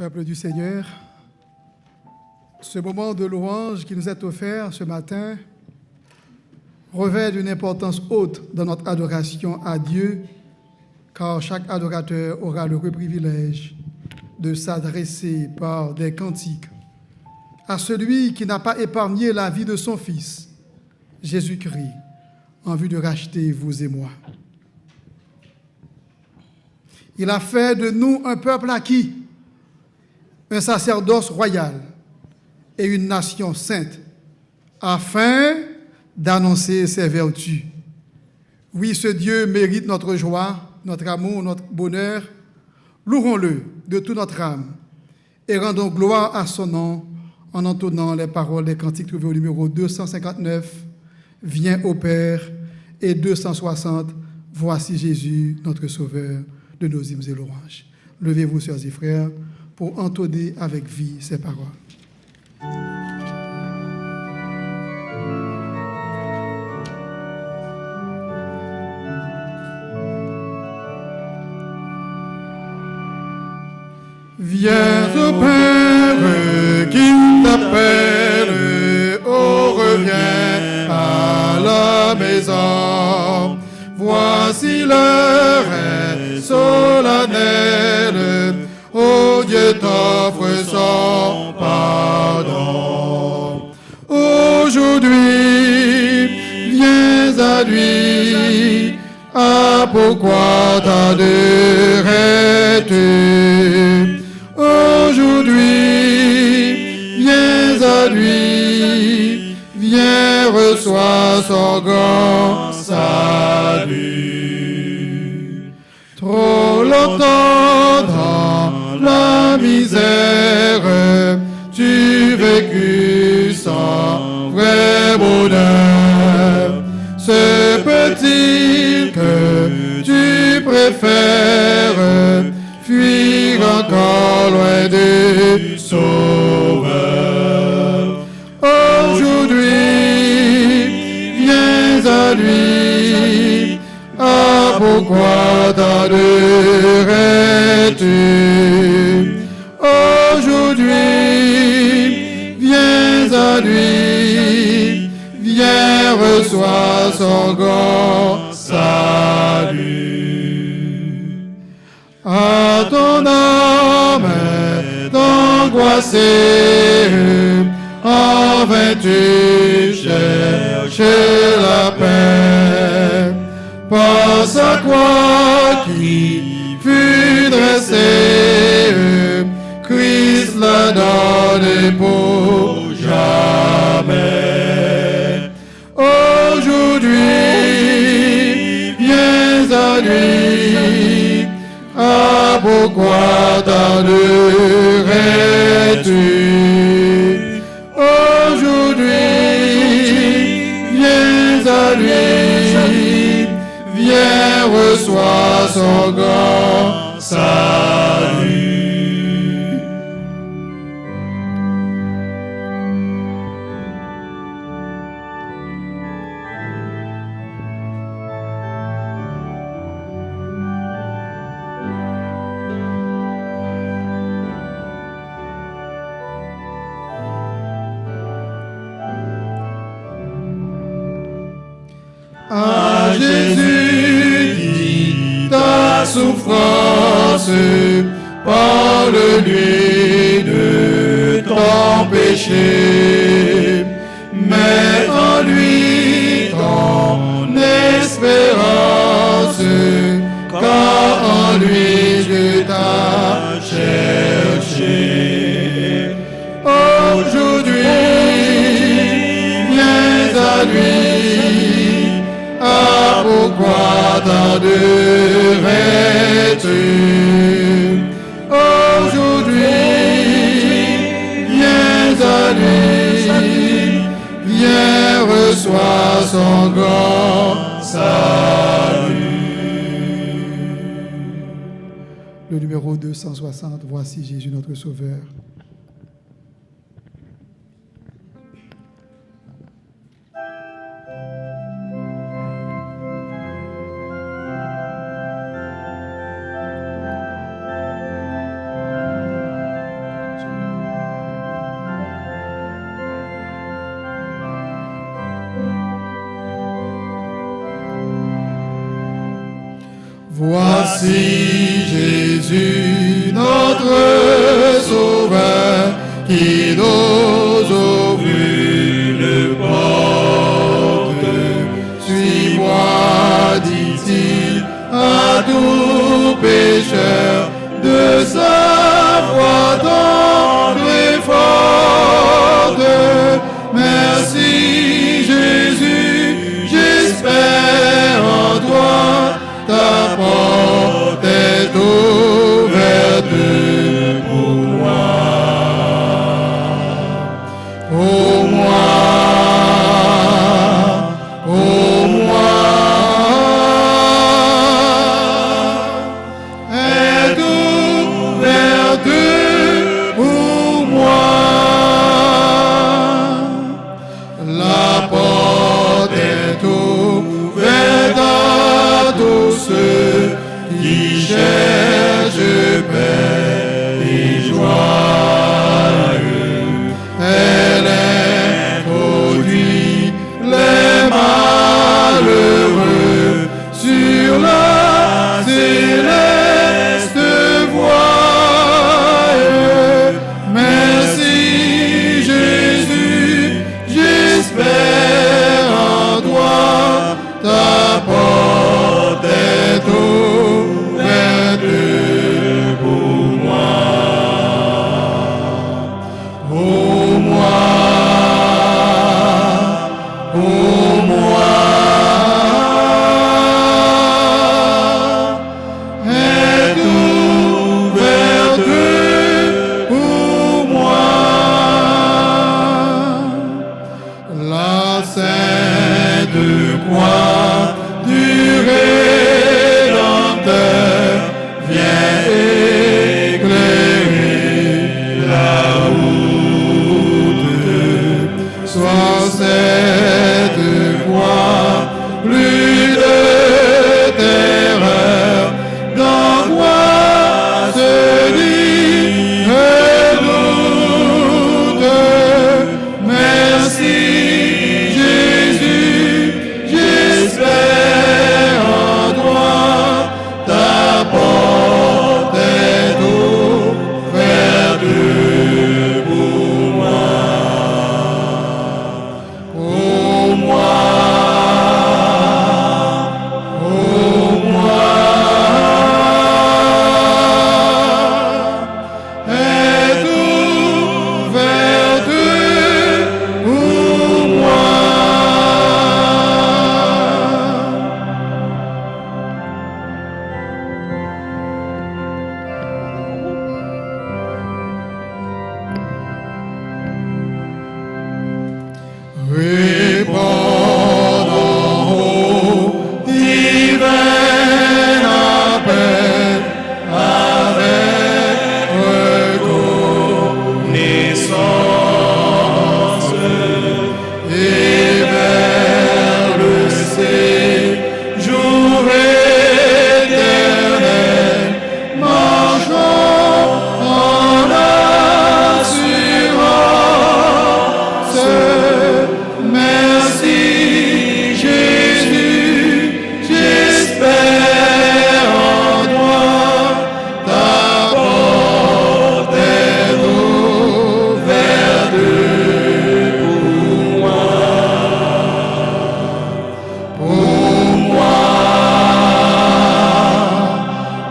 Peuple du Seigneur, ce moment de louange qui nous est offert ce matin revêt d'une importance haute dans notre adoration à Dieu, car chaque adorateur aura le privilège de s'adresser par des cantiques à celui qui n'a pas épargné la vie de son Fils, Jésus-Christ, en vue de racheter vous et moi. Il a fait de nous un peuple acquis, un sacerdoce royal et une nation sainte, afin d'annoncer ses vertus. Oui, ce Dieu mérite notre joie, notre amour, notre bonheur. Louons-le de toute notre âme et rendons gloire à son nom en entonnant les paroles des cantiques trouvées au numéro 259, « Viens au Père » et 260, « Voici Jésus, notre Sauveur, de nos hymnes et louanges. » Levez-vous, sœurs et frères, pour entonner avec vie ces paroles. Viens au Père qui t'appelle, oh reviens à la maison. Voici l'heure est solennelle, oh Dieu t'offre son pardon. Aujourd'hui, viens à lui, ah pourquoi tarderais-tu? Aujourd'hui, viens à lui, viens, reçois son grand salut. Trop longtemps dans la misère, tu vécus sans vrai bonheur. Se peut-il que tu préfères fuir encore loin du Sauveur? Aujourd'hui, viens à lui, ah pourquoi tarderais-tu? Aujourd'hui, viens à lui, viens, reçois son grand salut. À ton âme angoissée, en vain tu cherches la paix. Pense à quoi qui fut dressé, Christ l'a donné pour jamais. Aujourd'hui, viens à lui, ah pourquoi tarderais-tu? Aujourd'hui, viens à lui, viens, reçois son grand salut. À Jésus qui ta souffrance, parle-lui de ton péché, mets en lui ton espérance, car en lui Dieu t'a cherché. Aujourd'hui, viens à lui, ah pourquoi tarderais-tu? Aujourd'hui, viens à lui, viens, reçois son grand salut. Le numéro 260, voici Jésus notre Sauveur. Voici Jésus, notre Sauveur, qui nous ouvre une porte. Suis-moi, dit-il, à tout pécheur, de sa voix tendre et forte. Merci Jésus, j'espère en toi, ta porte est ouverte pour moi. Pour moi, pour moi, est ouverte pour moi. La porte est ouverte à tous ceux qui cherchent paix et joie. Elle introduit les malheureux sur la céleste voie. Merci Jésus, j'espère en toi, ta porte est ouverte pour moi. Pour moi, pour moi, est ouverte pour moi. La sainte croix du Rédempteur vient éclairer la route. Sois cette croix plus de terreur, d'angoisse ni de doute. Merci Jésus, j'espère en toi, ta porte est ouverte pour moi. Pour moi, pour moi, est ouverte pour moi. Répondons au divin appel avec reconnaissance et vers le séjour éternel marchons en assurance. Merci Jésus, j'espère en toi, ta porte est ouverte pour moi. Pour moi,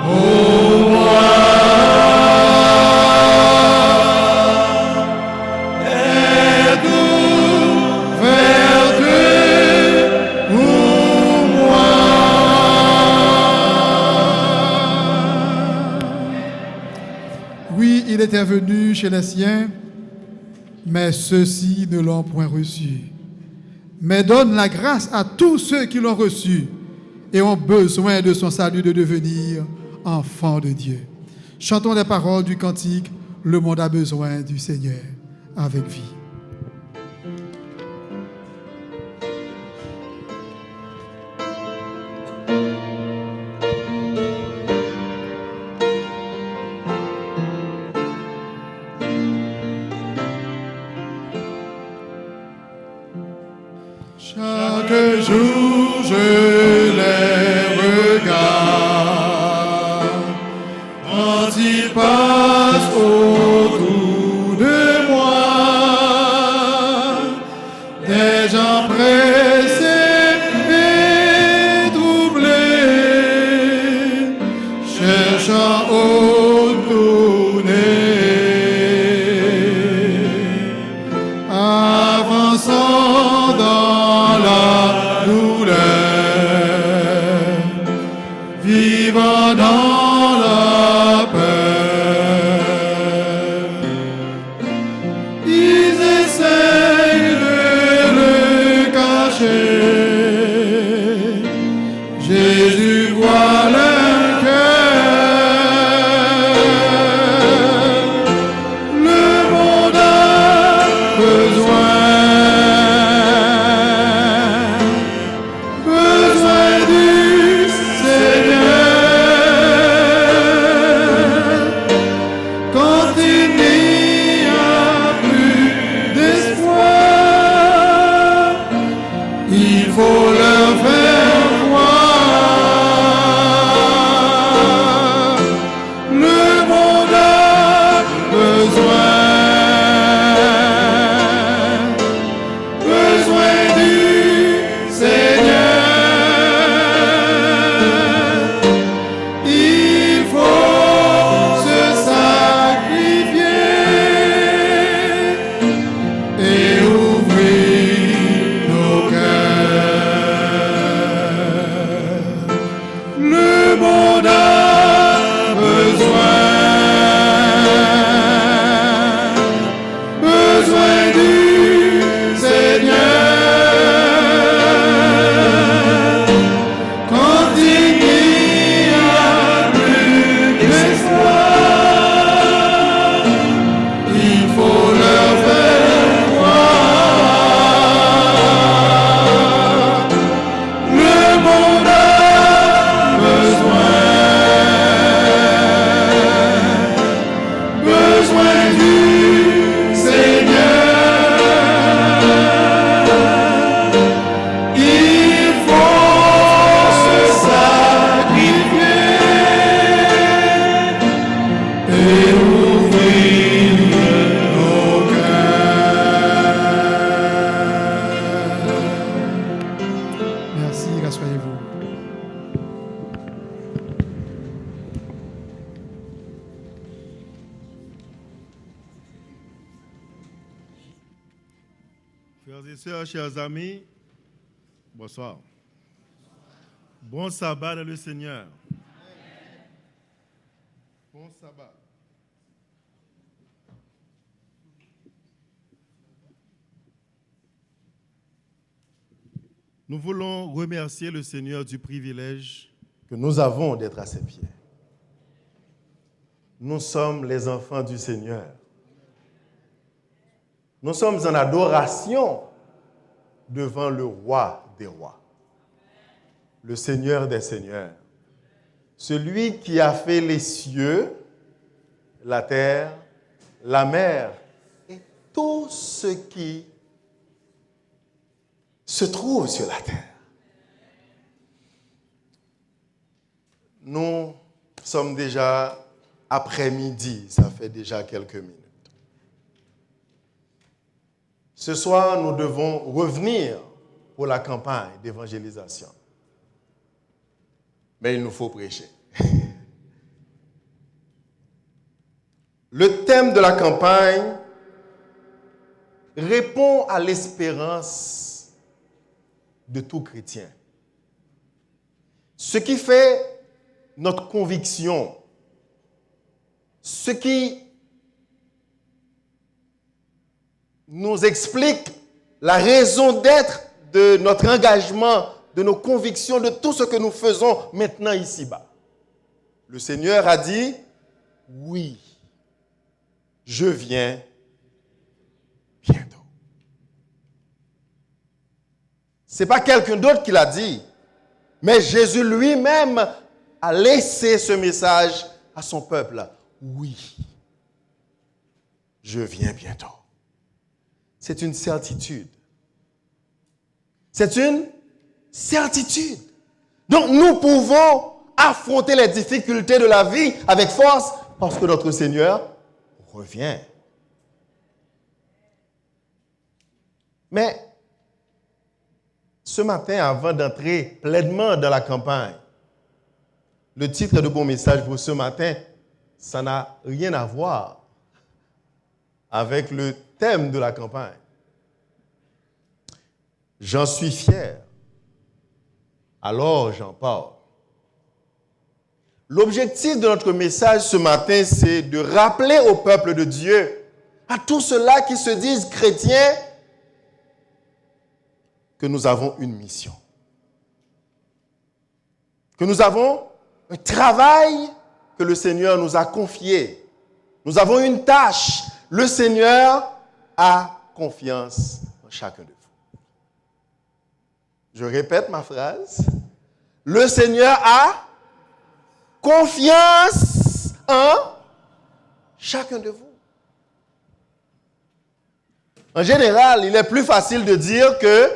pour moi, est ouverte pour moi. Oui, il était venu chez les siens, mais ceux-ci ne l'ont point reçu. Mais donne la grâce à tous ceux qui l'ont reçu et ont besoin de son salut de devenir enfants de Dieu. Chantons les paroles du cantique « Le monde a besoin du Seigneur » avec vie. Chaque jour je les regarde Quand il passe autour de moi, des gens pressés et troublés, cherchant au tourner, avançant dans la douleur, vivant dans la peur. Ils essayent de le cacher. Jésus voit leur cœur. Le monde a besoin du Seigneur. Quand il n'y a plus d'espoir, il faut leur faire croire. Le monde a besoin du Seigneur. Il faut se sacrifier et ouvrir nos cœurs. Le monde a besoin du Seigneur. Quand il n'y a plus d'espoir, il faut leur faire croire. Le monde a besoin du Seigneur. Il faut se sacrifier et ouvrir nos cœurs. Merci, rassoyez-vous. Frères et sœurs, chers amis, bonsoir. Bon sabbat dans le Seigneur. Bon sabbat. Nous voulons remercier le Seigneur du privilège que nous avons d'être à ses pieds. Nous sommes les enfants du Seigneur. Nous sommes en adoration devant le roi des rois, le Seigneur des seigneurs, celui qui a fait les cieux, la terre, la mer et tout ce qui se trouve sur la terre. Nous sommes déjà après-midi, ça fait déjà quelques minutes. Ce soir, nous devons revenir pour la campagne d'évangélisation. Mais il nous faut prêcher. Le thème de la campagne répond à l'espérance de tout chrétien. Ce qui fait notre conviction, ce qui nous explique la raison d'être de notre engagement, de nos convictions, de tout ce que nous faisons maintenant ici-bas. Le Seigneur a dit, oui, je viens bientôt. Ce n'est pas quelqu'un d'autre qui l'a dit, mais Jésus lui-même a laissé ce message à son peuple. Oui, je viens bientôt. C'est une certitude. C'est une certitude. Donc nous pouvons affronter les difficultés de la vie avec force parce que notre Seigneur revient. Mais ce matin, avant d'entrer pleinement dans la campagne, le titre de mon message pour ce matin, ça n'a rien à voir avec le thème de la campagne. J'en suis fier, alors j'en parle. L'objectif de notre message ce matin, c'est de rappeler au peuple de Dieu, à tous ceux-là qui se disent chrétiens, que nous avons une mission. Que nous avons un travail que le Seigneur nous a confié. Nous avons une tâche. Le Seigneur a confiance en chacun de vous. Je répète ma phrase. Le Seigneur a confiance en chacun de vous. En général, il est plus facile de dire que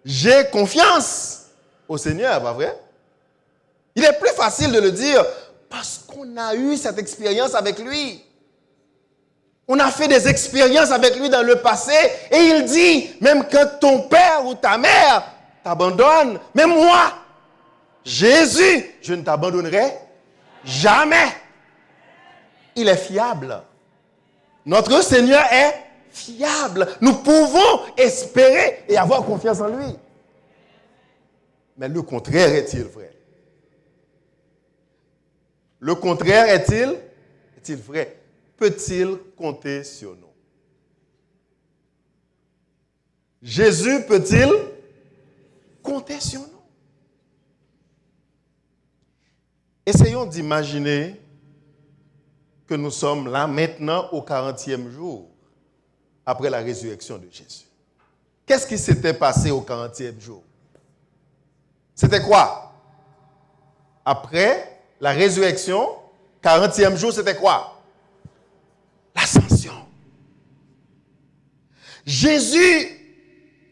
j'ai confiance au Seigneur, pas vrai? Il est plus facile de le dire parce qu'on a eu cette expérience avec lui. On a fait des expériences avec lui dans le passé et il dit, même quand ton père ou ta mère t'abandonne, même moi, Jésus, je ne t'abandonnerai jamais. Il est fiable. Notre Seigneur est fiable. Nous pouvons espérer et avoir confiance en lui. Mais le contraire est-il vrai? Le contraire est-il vrai? Peut-il compter sur nous? Jésus peut-il compter sur nous? Essayons d'imaginer que nous sommes là maintenant au 40e jour après la résurrection de Jésus. Qu'est-ce qui s'était passé au 40e jour? C'était quoi? Après la résurrection, 40e jour, c'était quoi? L'ascension. Jésus,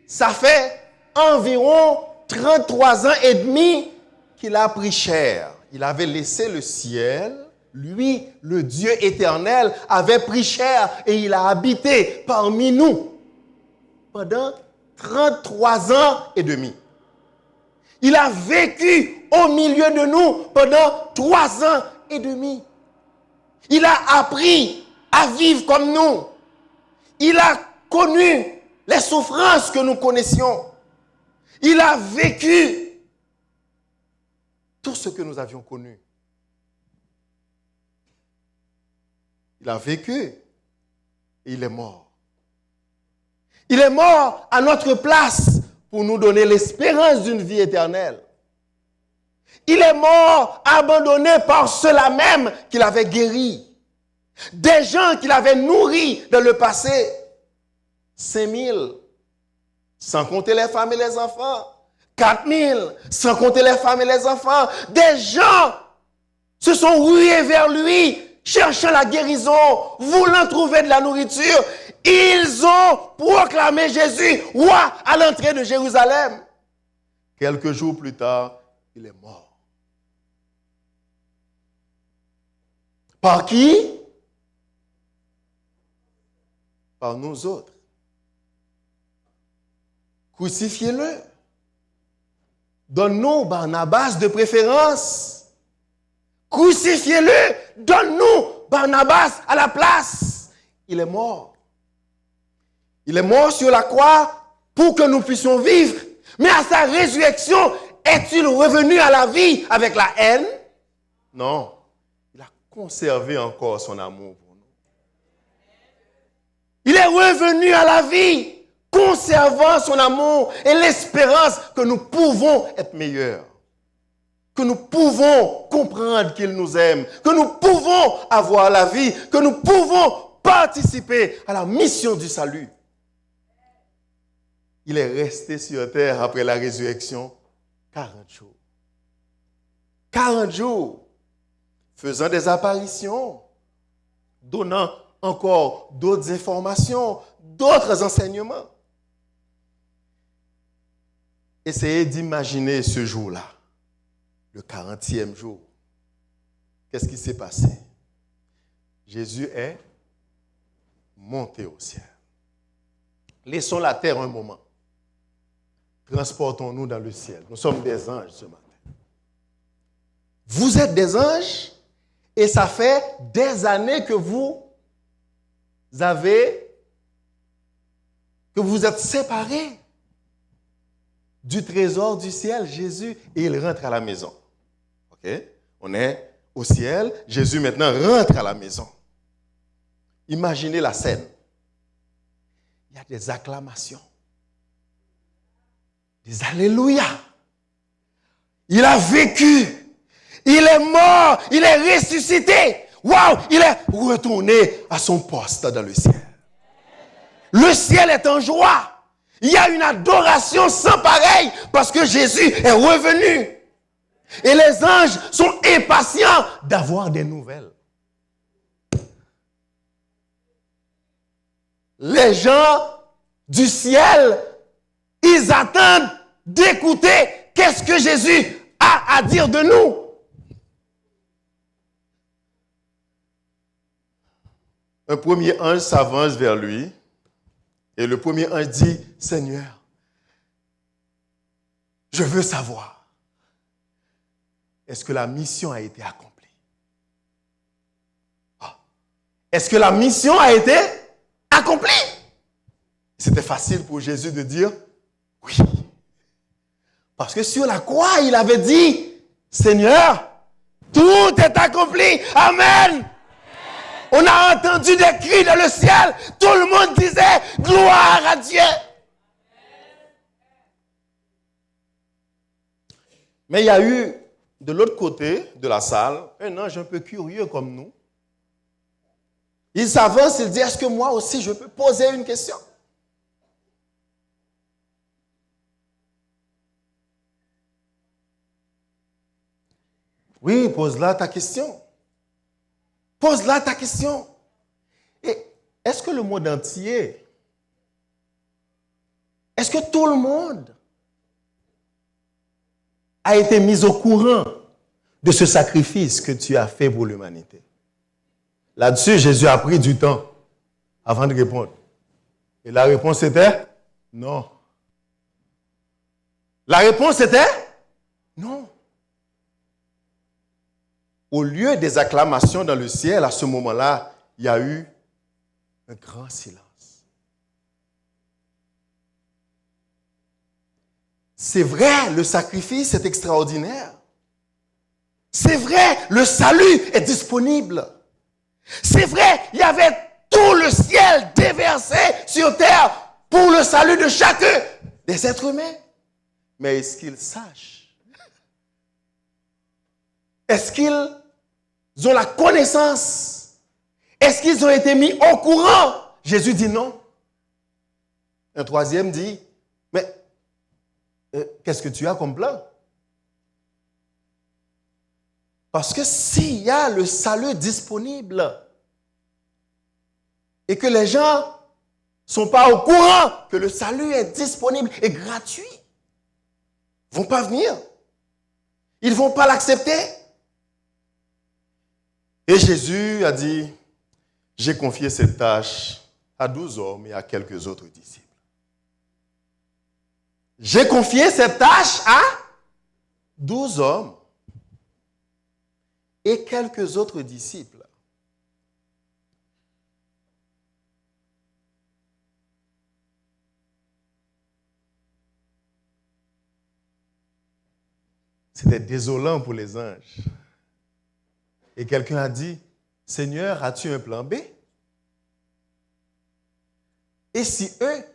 ça fait environ 33 ans et demi qu'il a pris chair. Il avait laissé le ciel. Lui, le Dieu éternel, avait pris chair et il a habité parmi nous pendant 33 ans et demi. Il a vécu au milieu de nous pendant 3 ans et demi. Il a appris à vivre comme nous. Il a connu les souffrances que nous connaissions. Il a vécu tout ce que nous avions connu. Il a vécu et il est mort. Il est mort à notre place pour nous donner l'espérance d'une vie éternelle. Il est mort abandonné par ceux-là même qu'il avait guéris. Des gens qu'il avait nourris dans le passé. 5000, sans compter les femmes et les enfants. 4000, sans compter les femmes et les enfants. Des gens se sont rués vers lui, cherchant la guérison, voulant trouver de la nourriture. Ils ont proclamé Jésus roi à l'entrée de Jérusalem. Quelques jours plus tard, il est mort. Par qui? Par nous autres. Crucifiez-le. Donne-nous Barnabas de préférence. Crucifiez-le. Donne-nous Barnabas à la place. Il est mort. Il est mort sur la croix pour que nous puissions vivre. Mais à sa résurrection, est-il revenu à la vie avec la haine? Non. Il a conservé encore son amour pour nous. Il est revenu à la vie, conservant son amour et l'espérance que nous pouvons être meilleurs. Que nous pouvons comprendre qu'il nous aime. Que nous pouvons avoir la vie. Que nous pouvons participer à la mission du salut. Il est resté sur terre après la résurrection 40 jours. 40 jours, faisant des apparitions, donnant encore d'autres informations, d'autres enseignements. Essayez d'imaginer ce jour-là, le 40e jour. Qu'est-ce qui s'est passé? Jésus est monté au ciel. Laissons la terre un moment. Transportons-nous dans le ciel. Nous sommes des anges ce matin. Vous êtes des anges et ça fait des années que vous êtes séparés du trésor du ciel, Jésus, et il rentre à la maison. OK? On est au ciel, Jésus maintenant rentre à la maison. Imaginez la scène. Il y a des acclamations, des alléluia. Il a vécu, il est mort, il est ressuscité. Waouh, il est retourné à son poste dans le ciel. Le ciel est en joie. Il y a une adoration sans pareil parce que Jésus est revenu. Et les anges sont impatients d'avoir des nouvelles. Les gens du ciel, ils attendent d'écouter qu'est-ce que Jésus a à dire de nous. Un premier ange s'avance vers lui et le premier ange dit, Seigneur, je veux savoir, est-ce que la mission a été accomplie? Est-ce que la mission a été accomplie? C'était facile pour Jésus de dire oui. Parce que sur la croix, il avait dit, Seigneur, tout est accompli. Amen. On a entendu des cris dans le ciel. Tout le monde disait gloire à Dieu. Mais il y a eu de l'autre côté de la salle un ange un peu curieux comme nous. Il s'avance, il dit, est-ce que moi aussi je peux poser une question? Oui, pose-la ta question. Pose-la ta question. Et est-ce que le monde entier, est-ce que tout le monde a été mis au courant de ce sacrifice que tu as fait pour l'humanité? Là-dessus, Jésus a pris du temps avant de répondre. Et la réponse était non. La réponse était non. Au lieu des acclamations dans le ciel, à ce moment-là, il y a eu un grand silence. C'est vrai, le sacrifice est extraordinaire. C'est vrai, le salut est disponible. C'est vrai, il y avait tout le ciel déversé sur terre pour le salut de chacun des êtres humains. Mais est-ce qu'ils sachent? Est-ce qu'ils ont la connaissance? Est-ce qu'ils ont été mis au courant? Jésus dit non. Un troisième dit, mais qu'est-ce que tu as comme plan? Parce que s'il y a le salut disponible et que les gens ne sont pas au courant que le salut est disponible et gratuit, ils ne vont pas venir. Ils ne vont pas l'accepter. Et Jésus a dit, j'ai confié cette tâche à 12 hommes et à quelques autres disciples. J'ai confié cette tâche à 12 hommes et quelques autres disciples. C'était désolant pour les anges. Et quelqu'un a dit, Seigneur, as-tu un plan B? Et si eux,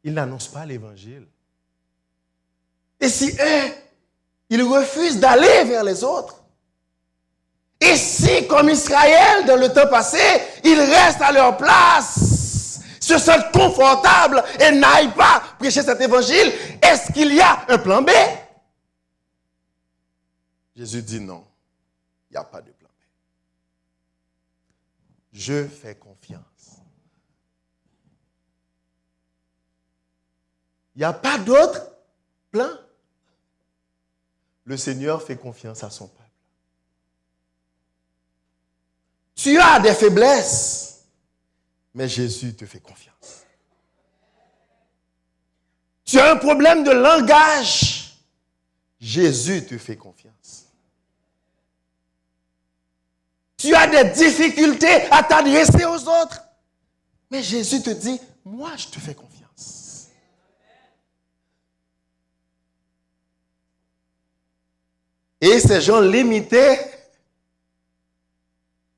ils n'annoncent pas l'évangile? Et si eux, ils refusent d'aller vers les autres? Et si, comme Israël, dans le temps passé, ils restent à leur place, se sentent confortables et n'aillent pas prêcher cet évangile, est-ce qu'il y a un plan B? Jésus dit non, il n'y a pas de plan B. Je fais confiance. Il n'y a pas d'autre plan. Le Seigneur fait confiance à son peuple. Tu as des faiblesses, mais Jésus te fait confiance. Tu as un problème de langage, Jésus te fait confiance. Tu as des difficultés à t'adresser aux autres, mais Jésus te dit, moi je te fais confiance. Et ces gens limitaient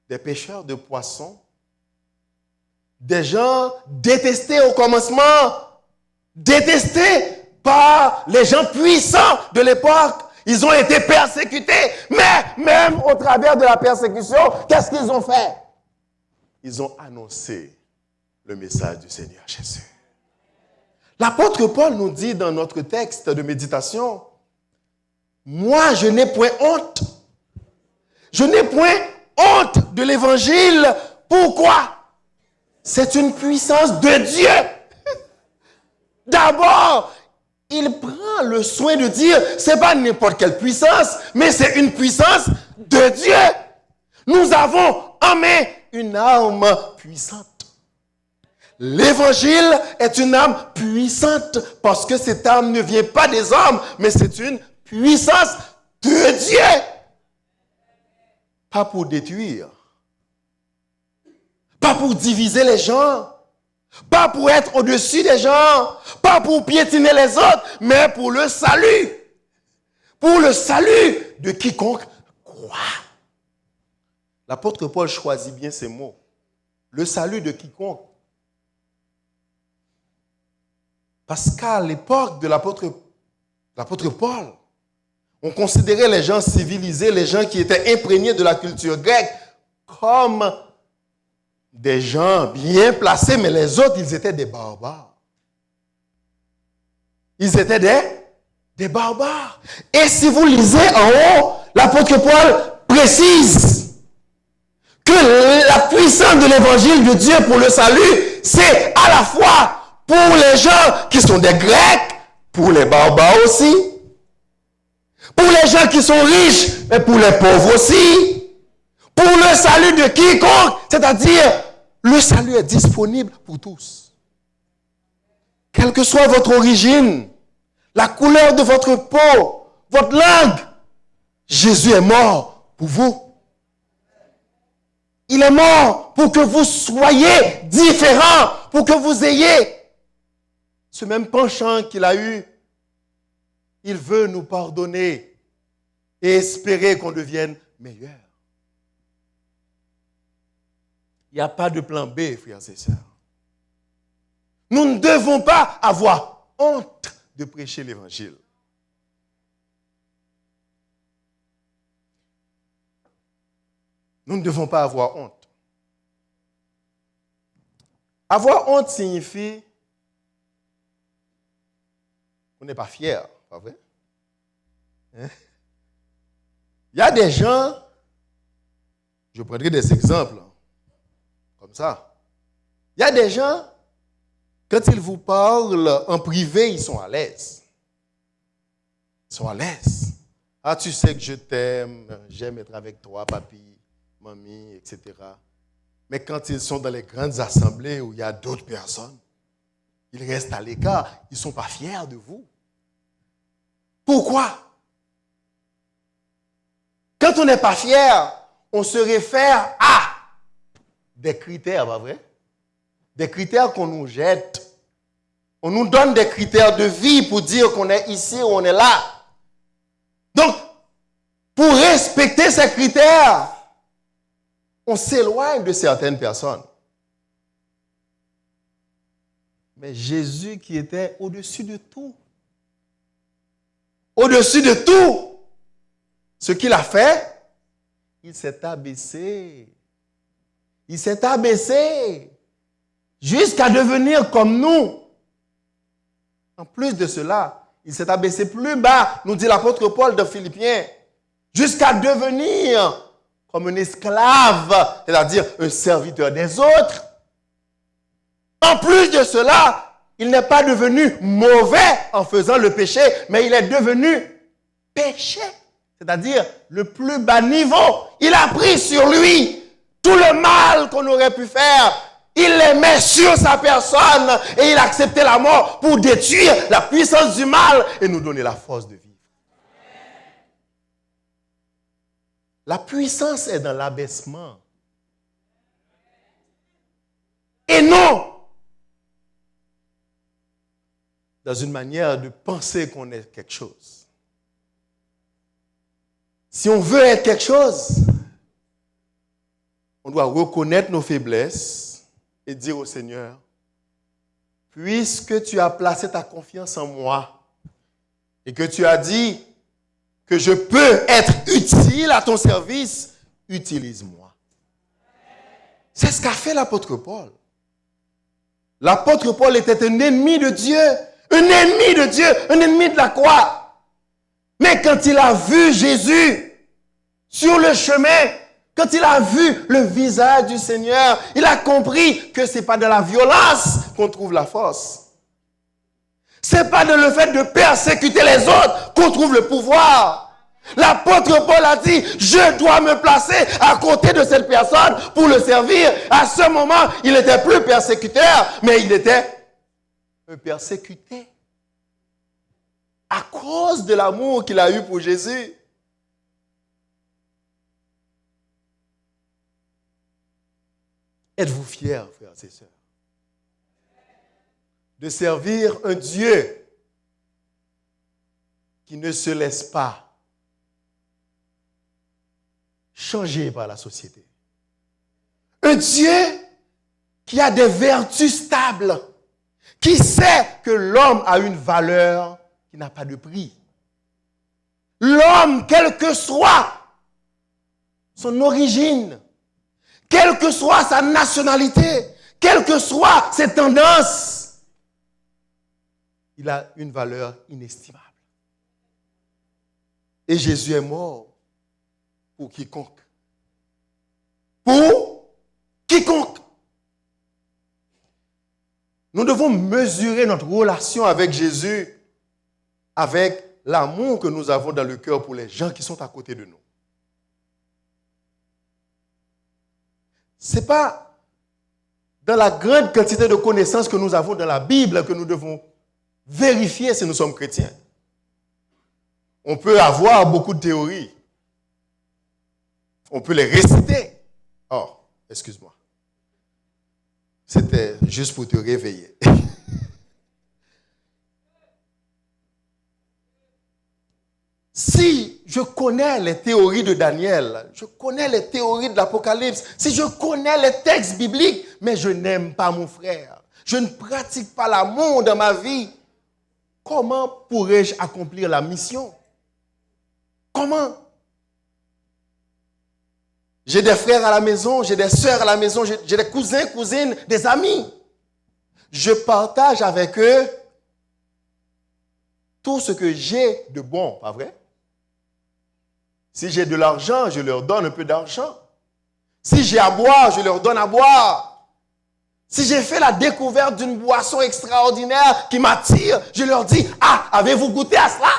des pêcheurs de poissons, des gens détestés au commencement, détestés par les gens puissants de l'époque. Ils ont été persécutés, mais même au travers de la persécution, qu'est-ce qu'ils ont fait? Ils ont annoncé le message du Seigneur Jésus. L'apôtre Paul nous dit dans notre texte de méditation, moi je n'ai point honte. Je n'ai point honte de l'évangile. Pourquoi? C'est une puissance de Dieu. D'abord, il prend le soin de dire, c'est pas n'importe quelle puissance, mais c'est une puissance de Dieu. Nous avons en main une arme puissante. L'évangile est une arme puissante parce que cette arme ne vient pas des hommes, mais c'est une puissance de Dieu. Pas pour détruire, pas pour diviser les gens, pas pour être au-dessus des gens, pas pour piétiner les autres, mais pour le salut. Pour le salut de quiconque croit. L'apôtre Paul choisit bien ces mots. Le salut de quiconque. Parce qu'à l'époque de l'apôtre Paul, on considérait les gens civilisés, les gens qui étaient imprégnés de la culture grecque, comme des gens bien placés, mais les autres, ils étaient des barbares. Ils étaient des barbares. Et si vous lisez en haut, l'apôtre Paul précise que la puissance de l'évangile de Dieu pour le salut, c'est à la fois pour les gens qui sont des Grecs, pour les barbares aussi, pour les gens qui sont riches, et pour les pauvres aussi, pour le salut de quiconque, c'est-à-dire le salut est disponible pour tous. Quelle que soit votre origine, la couleur de votre peau, votre langue, Jésus est mort pour vous. Il est mort pour que vous soyez différents, pour que vous ayez ce même penchant qu'il a eu. Il veut nous pardonner et espérer qu'on devienne meilleur. Il n'y a pas de plan B, frères et sœurs. Nous ne devons pas avoir honte de prêcher l'évangile. Nous ne devons pas avoir honte. Avoir honte signifie qu'on n'est pas fier, pas vrai? Il y a des gens, je prendrai des exemples, comme ça. Il y a des gens, quand ils vous parlent en privé, ils sont à l'aise. Ils sont à l'aise. Ah, tu sais que je t'aime, j'aime être avec toi, papi, mamie, etc. Mais quand ils sont dans les grandes assemblées où il y a d'autres personnes, ils restent à l'écart, ils ne sont pas fiers de vous. Pourquoi? Quand on n'est pas fier, on se réfère à des critères, pas vrai? Des critères qu'on nous jette. On nous donne des critères de vie pour dire qu'on est ici ou on est là. Donc, pour respecter ces critères, on s'éloigne de certaines personnes. Mais Jésus qui était au-dessus de tout, ce qu'il a fait, il s'est abaissé. Il s'est abaissé jusqu'à devenir comme nous. En plus de cela, il s'est abaissé plus bas, nous dit l'apôtre Paul de Philippiens, jusqu'à devenir comme un esclave, c'est-à-dire un serviteur des autres. En plus de cela, il n'est pas devenu mauvais en faisant le péché, mais il est devenu péché, c'est-à-dire le plus bas niveau. Il a pris sur lui tout le mal qu'on aurait pu faire, il les met sur sa personne et il acceptait la mort pour détruire la puissance du mal et nous donner la force de vivre. La puissance est dans l'abaissement. Et non dans une manière de penser qu'on est quelque chose. Si on veut être quelque chose, on doit reconnaître nos faiblesses et dire au Seigneur, puisque tu as placé ta confiance en moi et que tu as dit que je peux être utile à ton service, utilise-moi. C'est ce qu'a fait l'apôtre Paul. L'apôtre Paul était un ennemi de Dieu, un ennemi de Dieu, un ennemi de la croix. Mais quand il a vu Jésus sur le chemin, quand il a vu le visage du Seigneur, il a compris que ce n'est pas dans la violence qu'on trouve la force. Ce n'est pas dans le fait de persécuter les autres qu'on trouve le pouvoir. L'apôtre Paul a dit, je dois me placer à côté de cette personne pour le servir. À ce moment, il n'était plus persécuteur, mais il était un persécuté. À cause de l'amour qu'il a eu pour Jésus. Êtes-vous fiers, frères et sœurs, de servir un Dieu qui ne se laisse pas changer par la société? Un Dieu qui a des vertus stables, qui sait que l'homme a une valeur qui n'a pas de prix. L'homme, quelle que soit son origine, quelle que soit sa nationalité, quelles que soient ses tendances, il a une valeur inestimable. Et Jésus est mort pour quiconque. Pour quiconque. Nous devons mesurer notre relation avec Jésus avec l'amour que nous avons dans le cœur pour les gens qui sont à côté de nous. Ce n'est pas dans la grande quantité de connaissances que nous avons dans la Bible que nous devons vérifier si nous sommes chrétiens. On peut avoir beaucoup de théories. On peut les réciter. Oh, excuse-moi. C'était juste pour te réveiller. Si je connais les théories de Daniel, je connais les théories de l'Apocalypse, si je connais les textes bibliques, mais je n'aime pas mon frère, je ne pratique pas l'amour dans ma vie, comment pourrais-je accomplir la mission? Comment? J'ai des frères à la maison, j'ai des sœurs à la maison, j'ai des cousins, cousines, des amis. Je partage avec eux tout ce que j'ai de bon, pas vrai? Si j'ai de l'argent, je leur donne un peu d'argent. Si j'ai à boire, je leur donne à boire. Si j'ai fait la découverte d'une boisson extraordinaire qui m'attire, je leur dis, ah, avez-vous goûté à cela?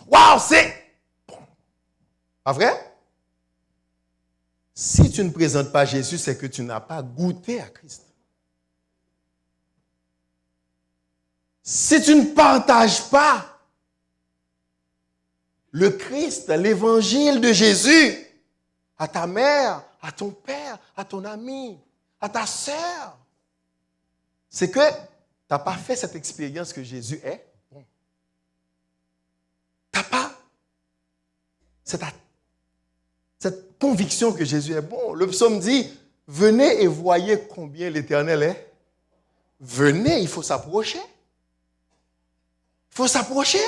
Waouh, c'est bon. Pas vrai? Si tu ne présentes pas Jésus, c'est que tu n'as pas goûté à Christ. Si tu ne partages pas le Christ, l'évangile de Jésus, à ta mère, à ton père, à ton ami, à ta sœur, c'est que tu n'as pas fait cette expérience que Jésus est bon. Tu n'as pas cette conviction que Jésus est bon. Le psaume dit, venez et voyez combien l'Éternel est. Venez, il faut s'approcher. Il faut s'approcher.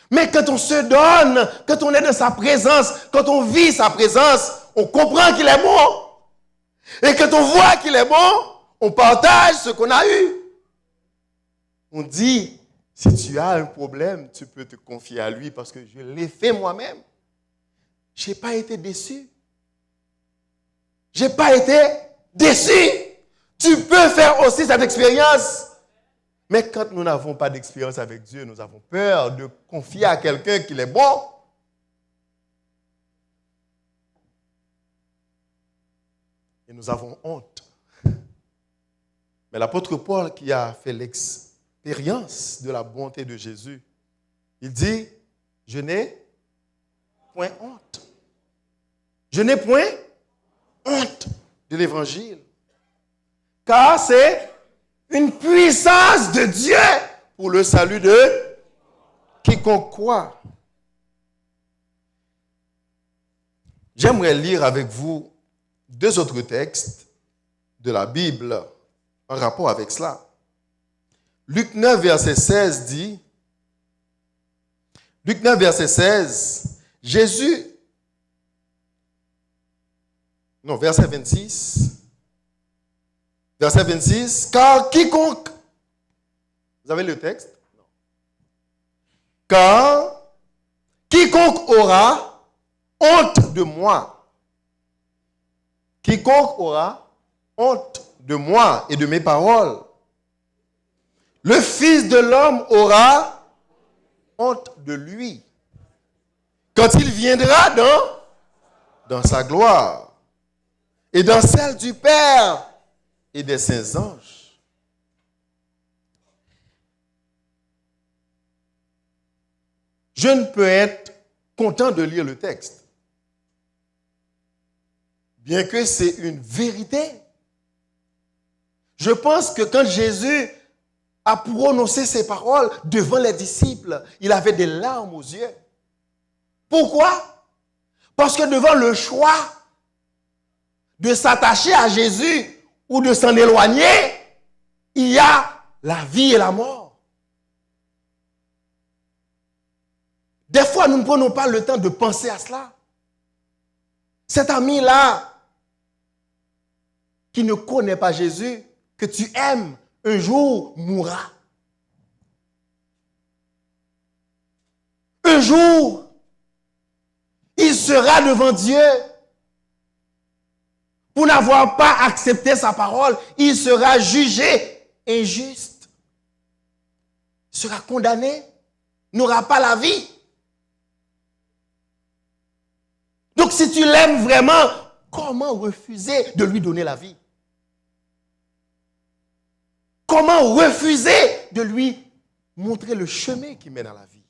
Mais quand on se donne, quand on est dans sa présence, quand on vit sa présence, on comprend qu'il est bon. Et quand on voit qu'il est bon, on partage ce qu'on a eu. On dit, si tu as un problème, tu peux te confier à lui parce que je l'ai fait moi-même. Je n'ai pas été déçu. Je n'ai pas été déçu. Tu peux faire aussi cette expérience. Mais quand nous n'avons pas d'expérience avec Dieu, nous avons peur de confier à quelqu'un qu'il est bon. et nous avons honte. Mais l'apôtre Paul, qui a fait l'expérience de la bonté de Jésus, il dit, je n'ai point honte. Je n'ai point honte de l'évangile. Car c'est une puissance de Dieu pour le salut de quiconque croit. J'aimerais lire avec vous 2 autres textes de la Bible en rapport avec cela. Luc 9, verset 16 dit, Luc 9, verset 16, verset 26, car quiconque, vous avez le texte? Non. Car quiconque aura honte de moi, quiconque aura honte de moi et de mes paroles, le Fils de l'homme aura honte de lui quand il viendra dans sa gloire et dans celle du Père et des saints anges. Je ne peux être content de lire le texte, bien que c'est une vérité. Je pense que quand Jésus a prononcé ces paroles devant les disciples, il avait des larmes aux yeux. Pourquoi? Parce que devant le choix de s'attacher à Jésus ou de s'en éloigner, il y a la vie et la mort. Des fois, nous ne prenons pas le temps de penser à cela. Cet ami-là, qui ne connaît pas Jésus, que tu aimes, un jour mourra. Un jour, il sera devant Dieu. Pour n'avoir pas accepté sa parole, il sera jugé injuste. Il sera condamné, n'aura pas la vie. Donc si tu l'aimes vraiment, comment refuser de lui donner la vie? Comment refuser de lui montrer le chemin qui mène à la vie?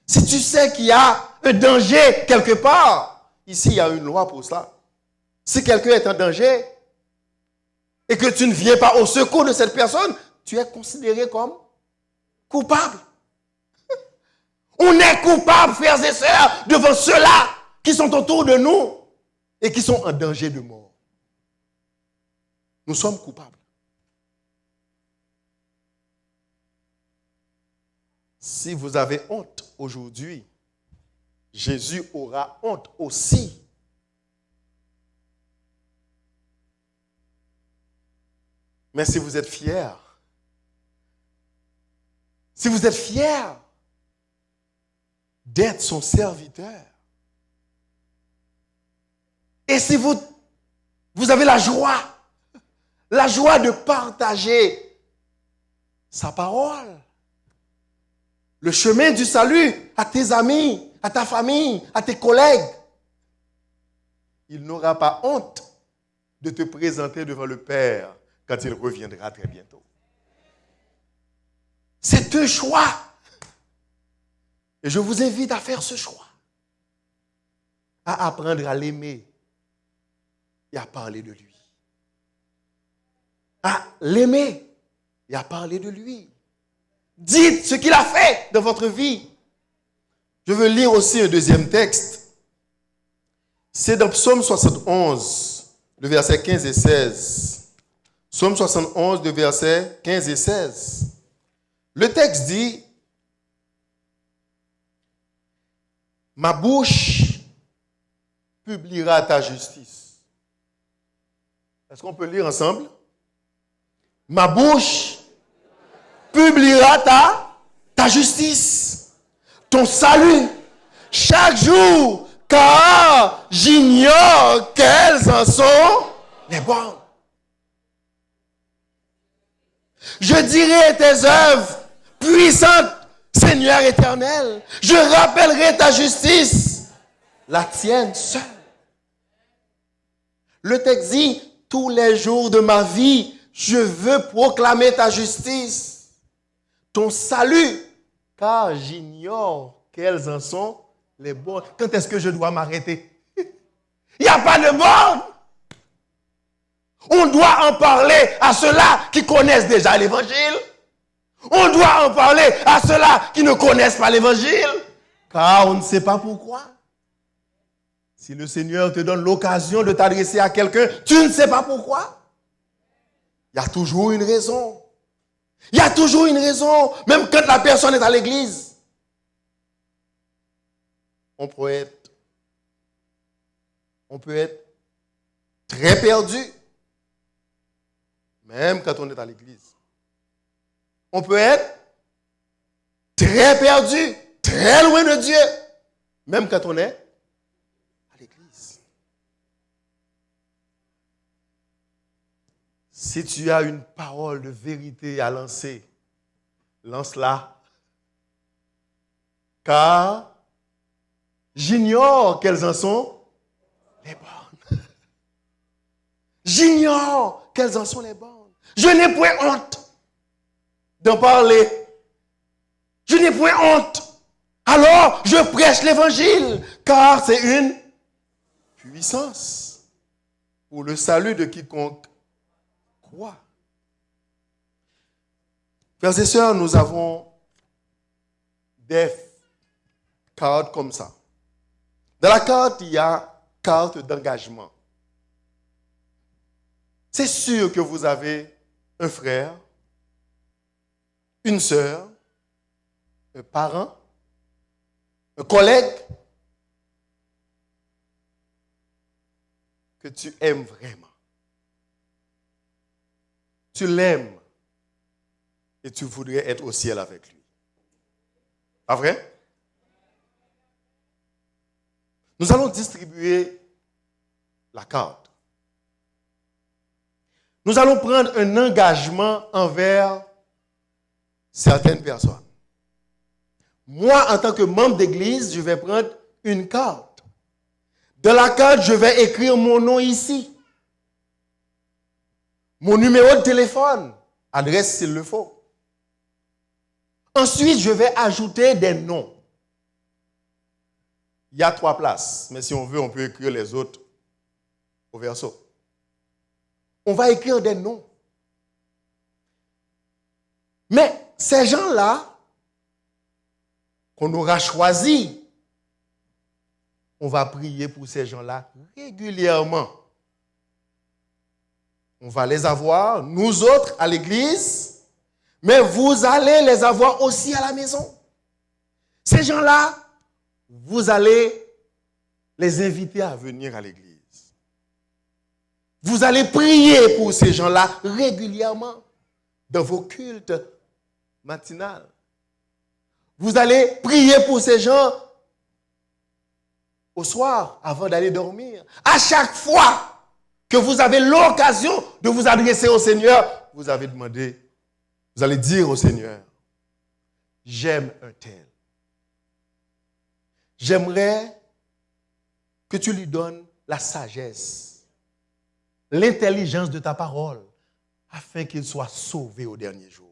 Si tu sais qu'il y a un danger quelque part, ici il y a une loi pour ça. Si quelqu'un est en danger et que tu ne viens pas au secours de cette personne, tu es considéré comme coupable. On est coupable, frères et sœurs, devant ceux-là qui sont autour de nous et qui sont en danger de mort. Nous sommes coupables. Si vous avez honte aujourd'hui, Jésus aura honte aussi. Mais si vous êtes fiers d'être son serviteur, et si vous avez la joie de partager sa parole, le chemin du salut à tes amis, à ta famille, à tes collègues, il n'aura pas honte de te présenter devant le Père quand il reviendra très bientôt. C'est un choix. Et je vous invite à faire ce choix. À apprendre à l'aimer et à parler de lui. À l'aimer et à parler de lui. Dites ce qu'il a fait dans votre vie. Je veux lire aussi un deuxième texte. C'est dans Psaume 71, le verset 15 et 16. Psaume 71, de versets 15 et 16. Le texte dit, « Ma bouche publiera ta justice. » Est-ce qu'on peut lire ensemble? « Ma bouche publiera ta justice, ton salut, chaque jour, car j'ignore quelles en sont les bornes. Je dirai tes œuvres puissantes, Seigneur éternel. Je rappellerai ta justice, la tienne seule. Le texte dit, tous les jours de ma vie, je veux proclamer ta justice, ton salut, car j'ignore quelles en sont les bornes. Quand est-ce que je dois m'arrêter? Il n'y a pas de borne. On doit en parler à ceux-là qui connaissent déjà l'évangile. On doit en parler à ceux-là qui ne connaissent pas l'évangile. Car on ne sait pas pourquoi. Si le Seigneur te donne l'occasion de t'adresser à quelqu'un, tu ne sais pas pourquoi. Il y a toujours une raison. Il y a toujours une raison, même quand la personne est à l'église. On peut être très perdu, même quand on est à l'église. On peut être très perdu, très loin de Dieu, même quand on est à l'église. Si tu as une parole de vérité à lancer, lance-la. Car j'ignore quelles en sont les bornes. J'ignore quelles en sont les bornes. Je n'ai point honte d'en parler. Je n'ai point honte. Alors, je prêche l'évangile, car c'est une puissance pour le salut de quiconque croit. Frères et sœurs, nous avons des cartes comme ça. Dans la carte, il y a carte d'engagement. C'est sûr que vous avez un frère, une sœur, un parent, un collègue que tu aimes vraiment. Tu l'aimes et tu voudrais être au ciel avec lui. Pas vrai? Nous allons distribuer la carte. Nous allons prendre un engagement envers certaines personnes. Moi, en tant que membre d'église, je vais prendre une carte. Dans la carte, je vais écrire mon nom ici. Mon numéro de téléphone, adresse s'il le faut. Ensuite, je vais ajouter des noms. Il y a 3 places, mais si on veut, on peut écrire les autres au verso. On va écrire des noms. Mais ces gens-là, qu'on aura choisis, on va prier pour ces gens-là régulièrement. On va les avoir, nous autres, à l'église, mais vous allez les avoir aussi à la maison. Ces gens-là, vous allez les inviter à venir à l'église. Vous allez prier pour ces gens-là régulièrement dans vos cultes matinales. Vous allez prier pour ces gens au soir avant d'aller dormir. À chaque fois que vous avez l'occasion de vous adresser au Seigneur, vous allez dire au Seigneur, j'aime un tel. J'aimerais que tu lui donnes la sagesse, l'intelligence de ta parole, afin qu'il soit sauvé au dernier jour.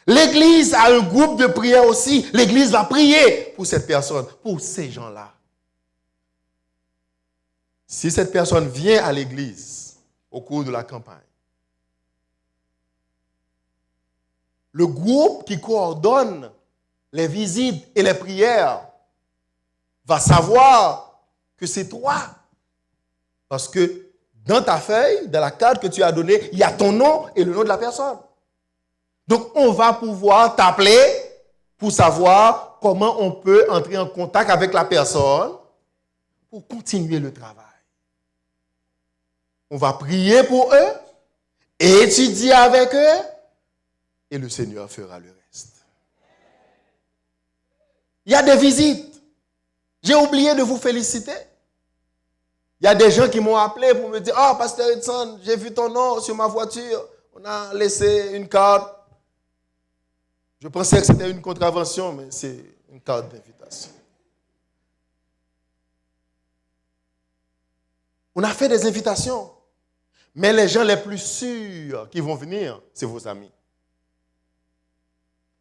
L'Église a un groupe de prière aussi. L'Église va prier pour cette personne, pour ces gens-là. Si cette personne vient à l'Église au cours de la campagne, le groupe qui coordonne les visites et les prières va savoir que c'est toi. Parce que dans ta feuille, dans la carte que tu as donnée, il y a ton nom et le nom de la personne. Donc, on va pouvoir t'appeler pour savoir comment on peut entrer en contact avec la personne pour continuer le travail. On va prier pour eux, étudier avec eux, et le Seigneur fera le reste. Il y a des visites. J'ai oublié de vous féliciter. Il y a des gens qui m'ont appelé pour me dire « Ah, Pasteur Edson, j'ai vu ton nom sur ma voiture. On a laissé une carte. » Je pensais que c'était une contravention, mais c'est une carte d'invitation. On a fait des invitations. Mais les gens les plus sûrs qui vont venir, c'est vos amis.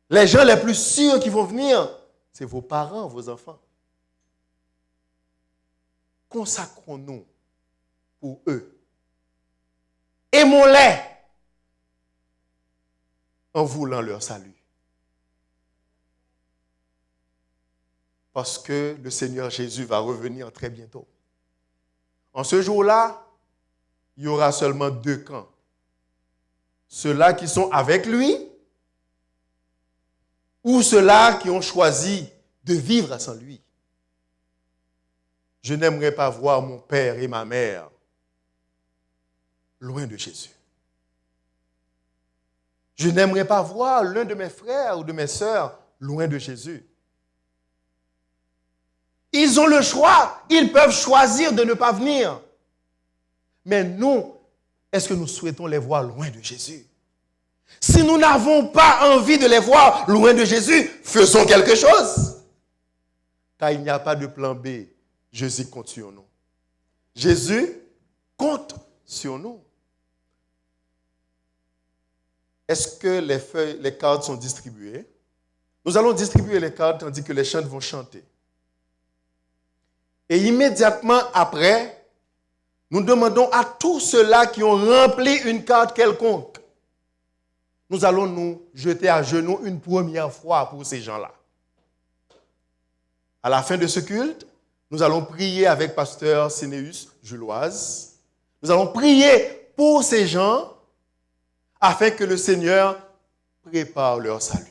Les gens les plus sûrs qui vont venir, c'est vos parents, vos enfants. Consacrons-nous pour eux. Aimons-les en voulant leur salut. Parce que le Seigneur Jésus va revenir très bientôt. En ce jour-là, il y aura seulement 2 camps. Ceux-là qui sont avec lui ou ceux-là qui ont choisi de vivre sans lui. Je n'aimerais pas voir mon père et ma mère loin de Jésus. Je n'aimerais pas voir l'un de mes frères ou de mes sœurs loin de Jésus. Ils ont le choix. Ils peuvent choisir de ne pas venir. Mais nous, est-ce que nous souhaitons les voir loin de Jésus? Si nous n'avons pas envie de les voir loin de Jésus, faisons quelque chose. Car il n'y a pas de plan B. Jésus compte sur nous. Jésus compte sur nous. Est-ce que les cartes sont distribuées? Nous allons distribuer les cartes tandis que les chants vont chanter. Et immédiatement après, nous demandons à tous ceux-là qui ont rempli une carte quelconque, nous allons nous jeter à genoux une première fois pour ces gens-là. À la fin de ce culte, nous allons prier avec pasteur Sénéus Juloise. Nous allons prier pour ces gens afin que le Seigneur prépare leur salut.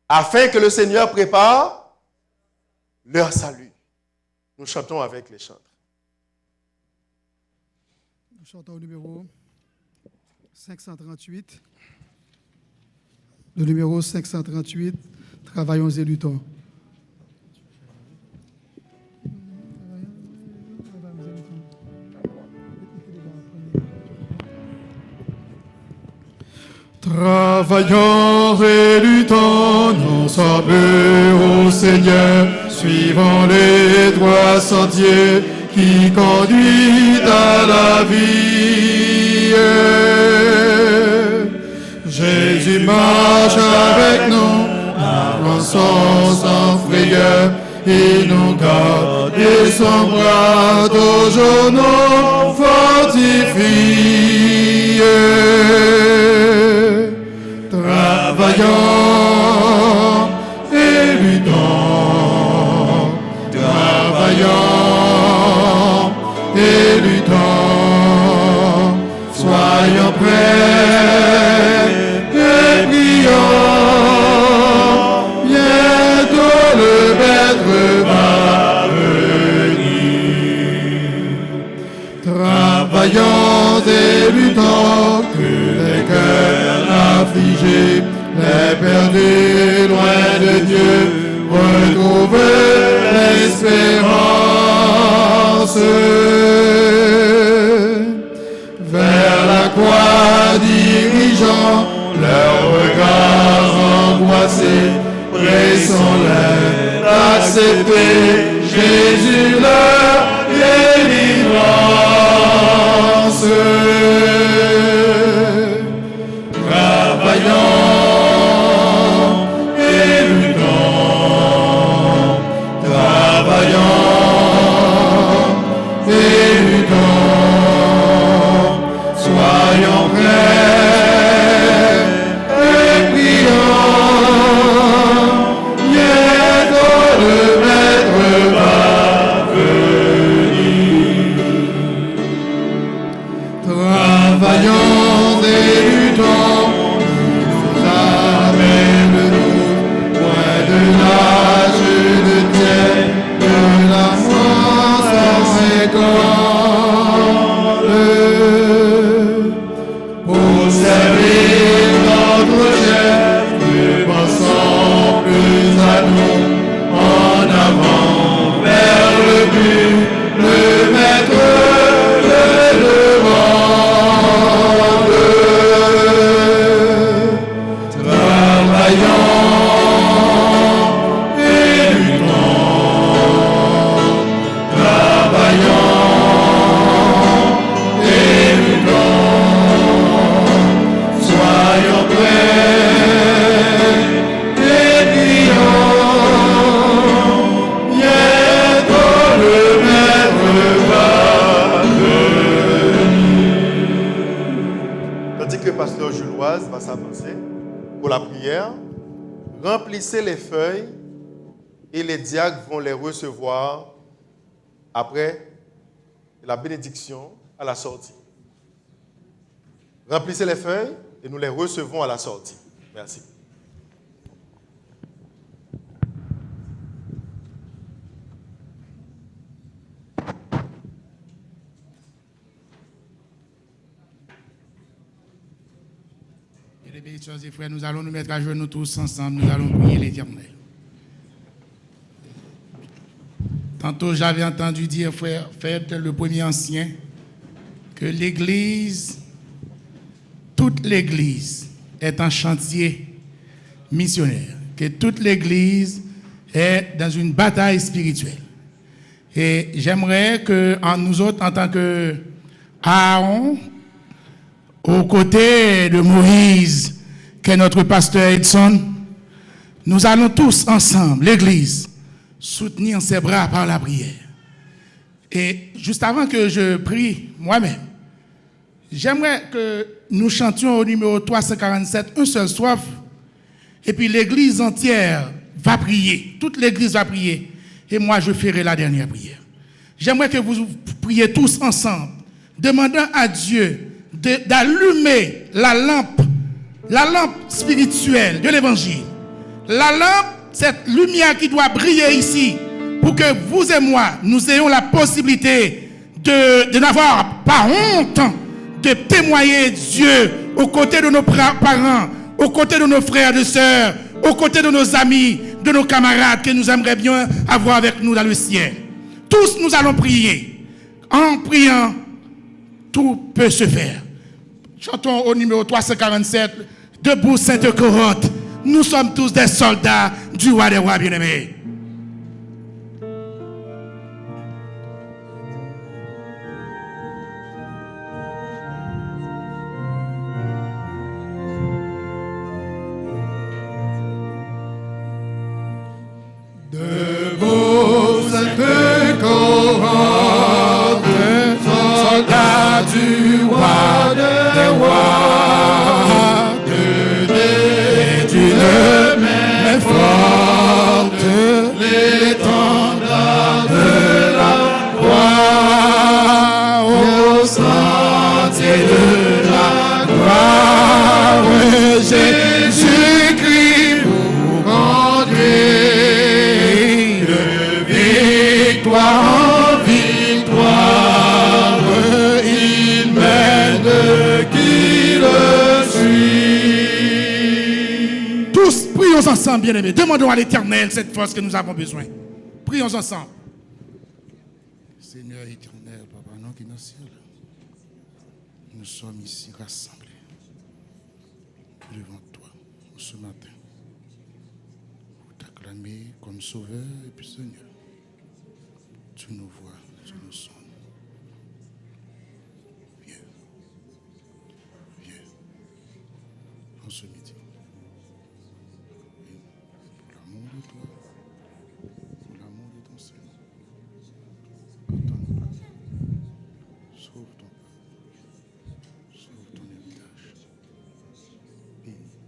Afin que le Seigneur prépare leur salut. Nous chantons avec les chantres. Nous chantons au numéro 538. Le numéro 538, Travaillons et luttons. Travaillons et luttons ensemble au Seigneur, suivant les droits sentiers qui conduisent à la vie. Jésus marche avec nous, avançons sans frayeur, il nous garde et son bras toujours nous fortifie. Travaillons et luttons, travaillons et luttons, soyons prêts et prions, bientôt le Maître va venir. Travaillons et luttons, que les cœurs affligés, les perdus loin de Dieu, retrouvent l'espérance. Vers la croix dirigeant leur regard angoissé, pressons-les d'accepter Jésus leur délivrance. Travaillons et luttons, travaillons et luttons, soyons prêts et prions, bientôt le Maître va venir. base va s'avancer pour la prière. Remplissez les feuilles et les diacres vont les recevoir après la bénédiction à la sortie. Remplissez les feuilles et nous les recevons à la sortie. Merci. Bien, chers et frères, nous allons nous mettre à genoux tous ensemble, nous allons prier l'Éternel. Tantôt, j'avais entendu dire, frère, le premier ancien, que l'Église, toute l'Église est en chantier missionnaire, que toute l'Église est dans une bataille spirituelle. Et j'aimerais que nous autres, en tant que Aaron, aux côtés de Moïse, qui est notre pasteur Edson, nous allons tous ensemble, l'Église, soutenir ses bras par la prière. Et juste avant que je prie moi-même, j'aimerais que nous chantions au numéro 347, un seul soif, et puis l'Église entière va prier, toute l'Église va prier, et moi je ferai la dernière prière. J'aimerais que vous priez tous ensemble, demandant à Dieu d'allumer la lampe spirituelle de l'Évangile. La lampe, cette lumière qui doit briller ici, pour que vous et moi, nous ayons la possibilité de n'avoir pas honte, de témoigner Dieu aux côtés de nos parents, aux côtés de nos frères et sœurs, aux côtés de nos amis, de nos camarades que nous aimerions bien avoir avec nous dans le ciel. Tous nous allons prier. En priant, tout peut se faire. Chantons au numéro 347, debout Sainte-Corotte, nous sommes tous des soldats du roi des rois bien-aimés. Debout Sainte-Corotte, soldats du roi des rois, d'une main forte, l'étendard de la croix, au sentier de la gloire, Jésus-Christ vous conduit de victoire en victoire, il mène qui le suit. Tous, prions ensemble, bien-aimés. Demandons à l'Éternel cette force que nous avons besoin. Prions ensemble. Seigneur éternel, Papa, nous qui dans le ciel, nous sommes ici rassemblés devant toi ce matin pour t'acclamer comme Sauveur et puis Seigneur. Tu nous vois, tu nous sondes. Viens, viens en ce midi. Pour l'amour de toi, pour l'amour de ton Seigneur. Pardonne-nous. Sauve ton peuple. Sauve ton héritage. Bénis.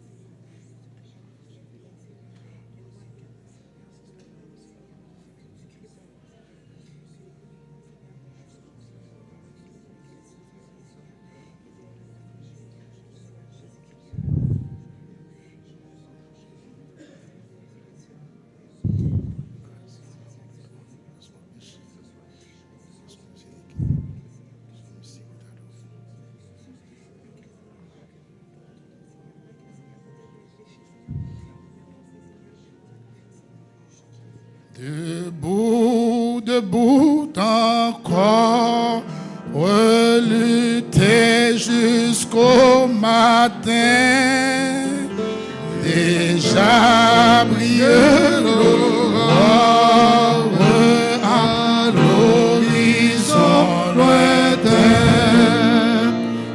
Debout, debout encore, relutter jusqu'au matin. Déjà brille l'aurore à l'horizon lointain.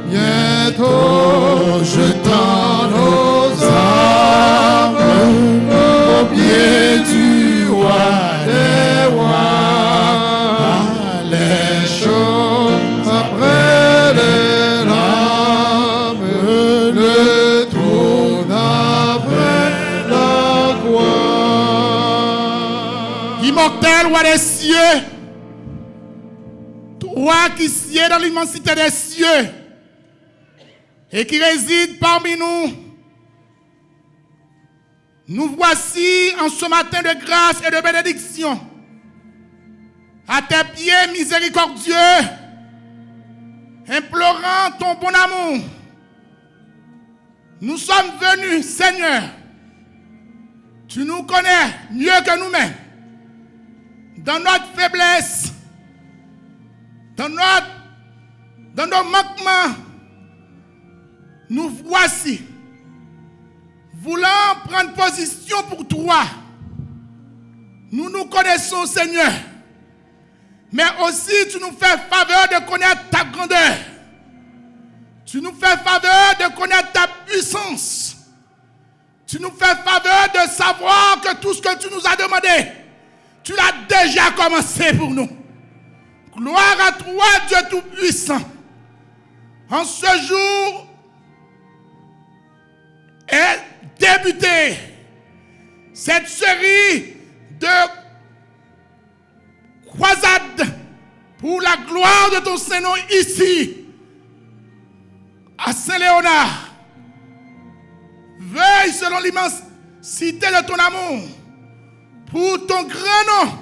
Bientôt je tends nos armes au pied du roi des rois. Les choses après les larmes, le immortel roi des cieux, toi qui sieds dans l'immensité des cieux et qui réside parmi nous, nous voici en ce matin de grâce et de bénédiction à tes pieds miséricordieux, implorant ton bon amour. Nous sommes venus, Seigneur. Tu nous connais mieux que nous-mêmes. Dans notre faiblesse, dans nos manquements, nous voici, voulant prendre position pour toi. Nous nous connaissons, Seigneur, mais aussi tu nous fais faveur de connaître ta grandeur. Tu nous fais faveur de connaître ta puissance. Tu nous fais faveur de savoir que tout ce que tu nous as demandé, tu l'as déjà commencé pour nous. Gloire à toi, Dieu Tout-Puissant. En ce jour est débutée cette série de croisades pour la gloire de ton Saint-Nom ici, à Saint-Léonard. Veuille selon l'immensité de ton amour, pour ton grand nom,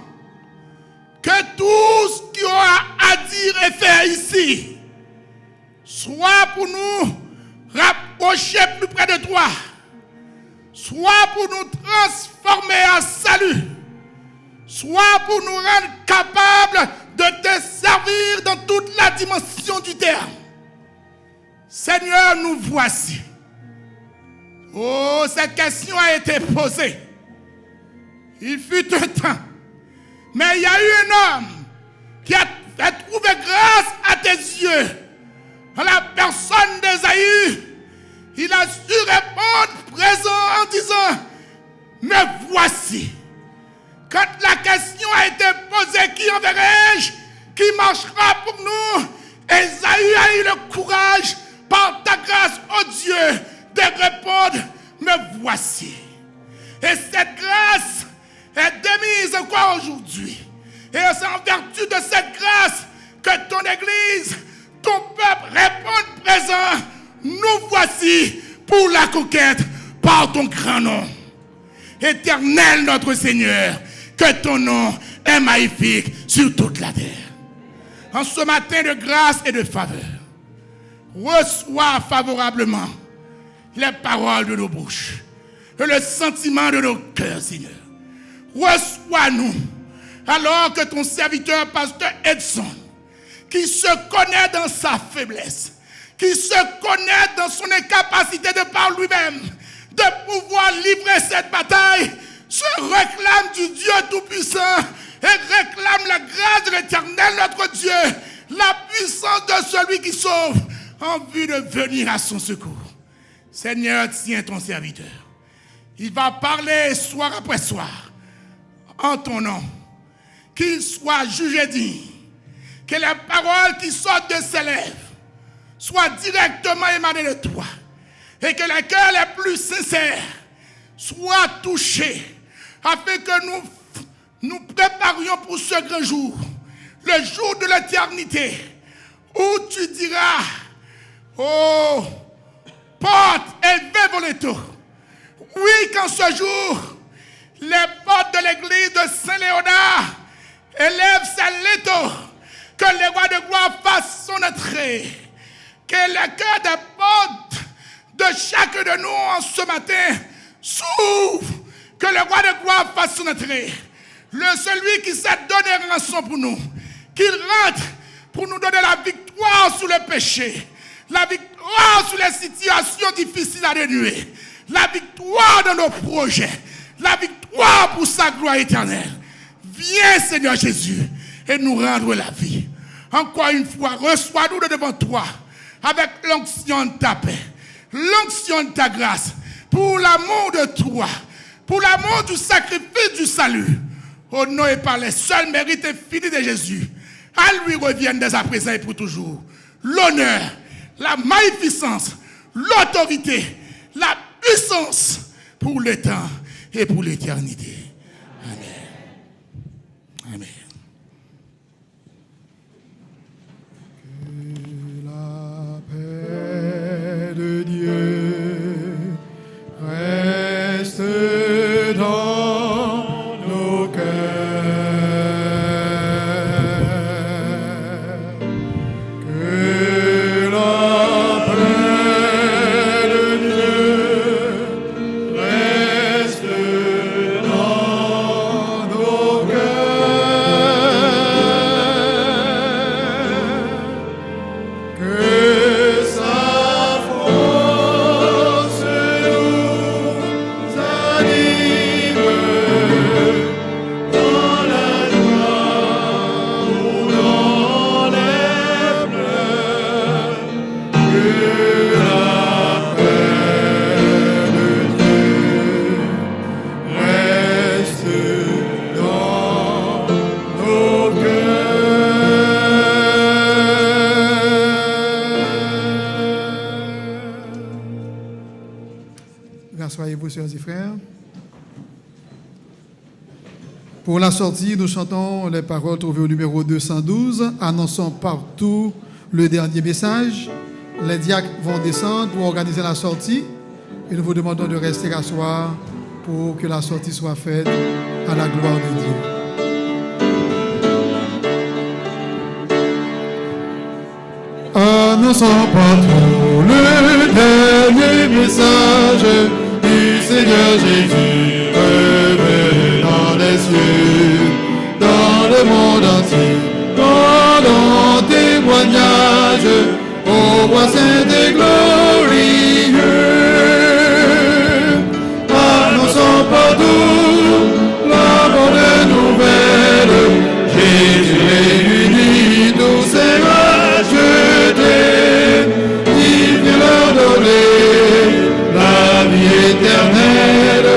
que tout ce qu'il y aura à dire et faire ici soit pour nous rapprocher plus près de toi, soit pour nous transformer en salut, soit pour nous rendre capables de te servir dans toute la dimension du terme. Seigneur, nous voici. Oh, cette question a été posée. Il fut un temps, mais il y a eu un homme qui a trouvé grâce à tes yeux. Dans la personne d'Ésaü, il a su répondre présent en disant, me voici. Quand la question a été posée, qui enverrai-je? Qui marchera pour nous? Ésaü a eu le courage, par ta grâce, oh Dieu, de répondre, me voici. Et cette grâce est démise encore aujourd'hui. Et c'est en vertu de cette grâce que ton Église, ton peuple répond présent, nous voici pour la conquête par ton grand nom. Éternel notre Seigneur, que ton nom est magnifique sur toute la terre. En ce matin de grâce et de faveur, reçois favorablement les paroles de nos bouches et le sentiment de nos cœurs, Seigneur. Reçois-nous alors que ton serviteur, pasteur Edson, qui se connaît dans sa faiblesse, qui se connaît dans son incapacité de par lui-même, de pouvoir livrer cette bataille, se réclame du Dieu Tout-Puissant et réclame la grâce de l'Éternel, notre Dieu, la puissance de celui qui sauve, en vue de venir à son secours. Seigneur, tiens ton serviteur. Il va parler soir après soir en ton nom. Qu'il soit jugé digne. Que les paroles qui sortent de ses lèvres soient directement émanées de toi. Et que les cœurs les plus sincères soient touchés. Afin que nous préparions pour ce grand jour. Le jour de l'éternité. Où tu diras, oh, porte élevée voleto. Oui, qu'en ce jour, les portes de l'église de Saint-Léonard élèvent sa letto. Que les rois de gloire fassent son entrée. Que le cœur des portes de chacun de nous en ce matin s'ouvre. Que le roi de gloire fasse son entrée. Celui qui s'est donné rançon pour nous. Qu'il rentre pour nous donner la victoire sur le péché. La victoire sur les situations difficiles à dénouer. La victoire dans nos projets. La victoire pour sa gloire éternelle. Viens, Seigneur Jésus, et nous rendre la vie. Encore une fois, reçois-nous de devant toi avec l'onction de ta paix, l'onction de ta grâce, pour l'amour de toi, pour l'amour du sacrifice du salut. Au nom et par les seuls mérites infinis de Jésus, à lui reviennent dès à présent et pour toujours l'honneur, la magnificence, l'autorité, la puissance pour le temps et pour l'éternité. Amen. Asseyez-vous, sœurs et frères. Pour la sortie, nous chantons les paroles trouvées au numéro 212, annonçant partout le dernier message. Les diacres vont descendre pour organiser la sortie et nous vous demandons de rester asseoir pour que la sortie soit faite à la gloire de Dieu. Annonçons partout le dernier message du Seigneur Jésus, revenu dans les cieux, dans le monde entier, rendons témoignage au roi saint et glorieux. Annonçons partout la bonne nouvelle, Jésus réunit tous ses rachetés, il vient leur donner la vie éternelle,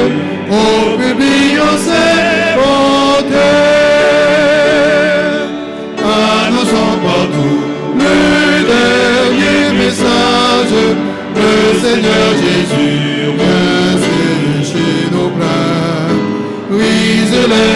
au publiant ses bontés. Annonçons partout le dernier message, le Seigneur Jésus vient sécher nos plaies, brise les